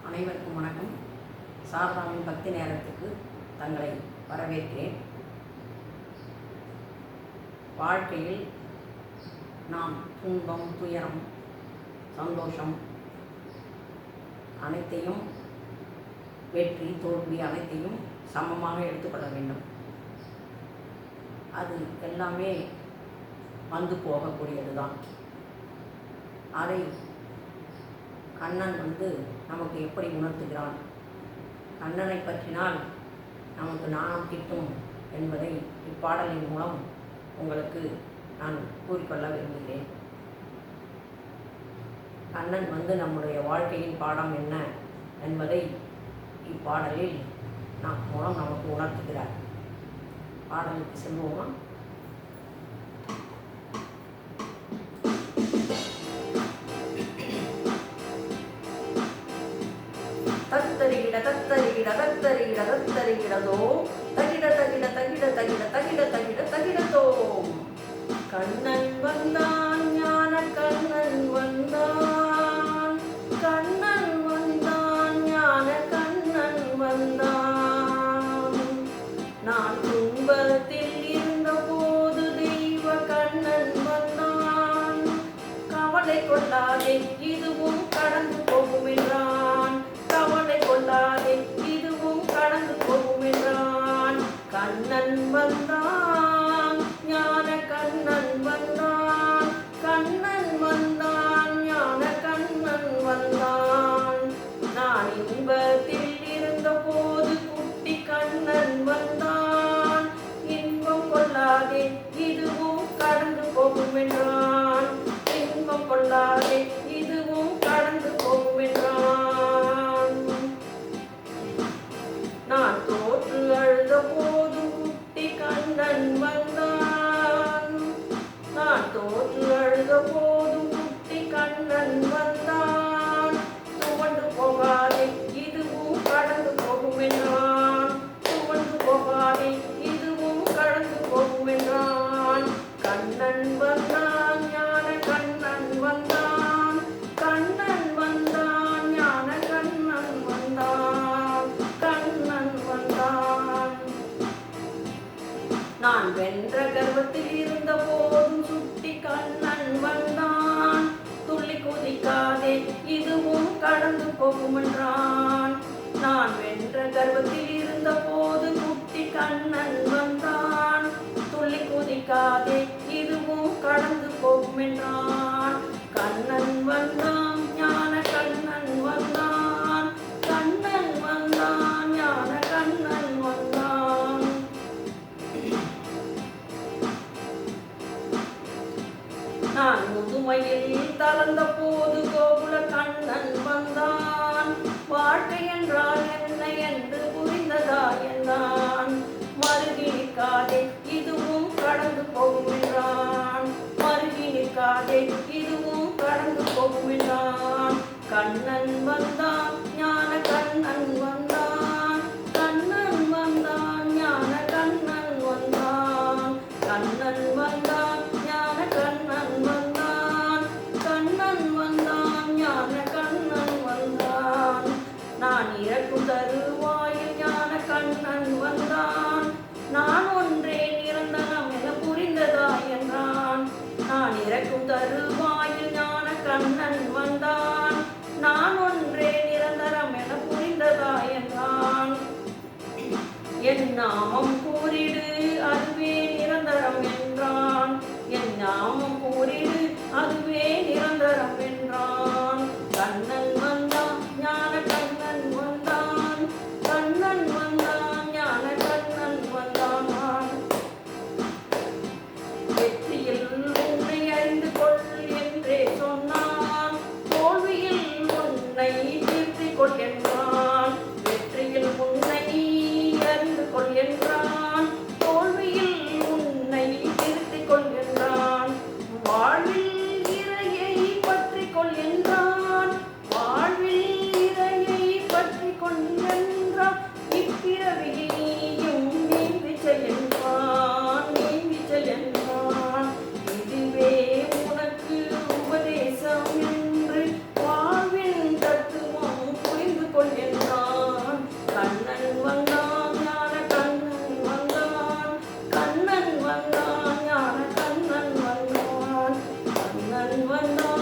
அனைவருக்கும் வணக்கம். சாரதாவின் பக்தி நேரத்துக்கு தங்களை வரவேற்கிறேன். வாழ்க்கையில் நாம் துன்பம், துயரம், சந்தோஷம் அனைத்தையும், வெற்றி தோல்வி அனைத்தையும் சமமாக எடுத்துக்கொள்ள வேண்டும். அது எல்லாமே வந்து போகக்கூடியது தான். அதை கண்ணன் நமக்கு எப்படி உணர்த்துகிறான், கண்ணனை பற்றினால் நமக்கு ஞானம் கிட்டும் என்பதை இப்பாடலின் மூலம் உங்களுக்கு நான் கூறிக்கொள்ள விரும்புகிறேன். கண்ணன் நம்முடைய வாழ்க்கையின் பாடம் என்ன என்பதை இப்பாடலில் மூலம் நமக்கு உணர்த்துகிறார். பாடலுக்கு செல்வோமா? தத்தரிகிட தத்தரிகிட தத்தரிகிட தத்தரிகிடதோ தகிட தகிட தகிட தகிட தகிட தகிட தகிடதோ. கண்ணன் வந்தான், ஞான கண்ணன் வந்தான், கண்ணன் வந்தான், ஞான கண்ணன் வந்தான். நான் துன்பத்தில் இருந்த போது தெய்வ கண்ணன் வந்தான். கவலை கொள்ளாதே, இதுவும் கடந்து போகும் என்றான். கவலை கொள்ளாதே, இதுவும் கடந்து போகும் என்றான். கண்ணன் வந்தான், ஞான கண்ணன் வந்தான், கண்ணன் வந்தான், ஞான கண்ணன் வந்தான். நான் இன்பத்தில் இருந்த போது குட்டி கண்ணன் வந்தான். இன்பம் கொள்ளாதே, இதுவும் கடந்து போகும் என்றான். இன்பம் கொள்ளாதே, இதுவும் கடந்து போகும் என்றான். நான் தோற்று அழுத போதும் குட்டி கண்ணன் வந்தான். நான் தோற்று அழுத போதும் குட்டி கண்ணன் வந்தான். துவண்டு போகாதே, இதுவும் கடந்து போகும் என்றான். துவண்டு போகாதே, இதுவும் கடந்து போகும் என்றான். கண்ணன் வந்தான், ஞான கண்ணன் வந்தான், கண்ணன் வந்தான், ஞான கண்ணன் வந்தான், கண்ணன் வந்தான். நான் வென்ற கர்வத்தில் இருந்த போதும் சுட்டி கண்ணன் வந்தான். துள்ளி குதிக்காதே, இதுவும் கடந்து போகும் என்றான். நான் வென்ற கர்வத்தில் இருந்த போது குட்டி கண்ணன் வந்தான். துள்ளி குதிக்காதே, இதுவும் கடந்து போகும் என்றான். கண்ணன் வந்தான், ஞான கண்ணன் வந்தான், கண்ணன் வந்தான், ஞான கண்ணன் வந்தான். நான் முதுமையில் தளர்ந்த போது கோகுல கண்ணன் வந்தான். வாழ்க்கை என்றால் என்ன என்று புரிந்ததா என்றான். மருகி நிற்காதே, இதுவும் கடந்து போகும் என்றான். மருகி நிற்காதே, இதுவும் கடந்து போகும் என்றான். கண்ணன் வந்தான், ஞான கண்ணன் வந்தான், கண்ணன் வந்தான், ஞான கண்ணன் வந்தான். கண்ணன் வந்தான், ஞான கண்ணன் வந்தான், கண்ணன் வந்தான், ஞான கண்ணன் வந்தான். நான் இறக்கும் தருவாயில் ஞான கண்ணன் வந்தான். நான் ஒன்றே நிரந்தரம் என புரிந்ததா என்றான். நான் இறக்கும் தருவாயில் ஞான கண்ணன் வந்தான். நான் ஒன்றே நிரந்தரம் என புரிந்ததா என்றான். என் நாமம் கூறிடு, அதுவே நிரந்தரம் என்றான். என் நாமம் கூறிடு, அதுவே நிரந்தரம் என்றான். கண்ணன் வந்தான், ஞான கண்ணன் வந்தான், கண்ணன் வந்தான், ஞான கண்ணன் வந்தான். வெற்றியில் உன்னை அறிந்து கொள் என்றே சொன்னான். தோல்வியில் உன்னை தீர்த்திக் கொள் என்றான். வெற்றியில் உன்னை அறிந்து கொள் என்றான். தோல்வியில் உன்னை திருத்திக் கொள் என்றான். கண்ணன் வந்தான்.